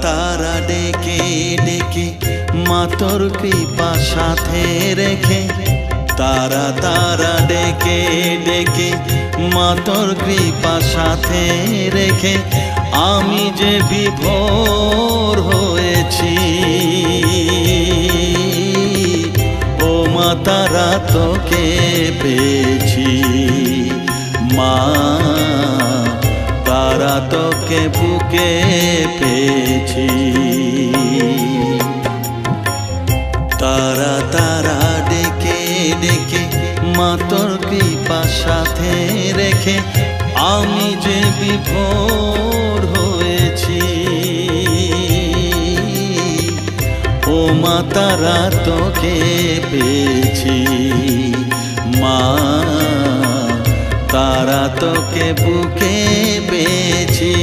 তারা ডেকে ডেকে মা তোর কৃপা সাথে রেখে, তারা তারা ডেকে ডেকে মা তোর কৃপা সাথে রেখে আমি যে বিভোর হয়েছি। ও মা তারা তোকে পেয়েছি, মা তারা তোকে বুকে পেয়েছি। তারা তারা ডেকে ডেকে মা তোর কৃপা সাথে রেখে আমি যে বিভোর হয়েছি। ও মা তারা তোকে পেয়েছি, মা তারা তোকে বুকে পেয়েছি।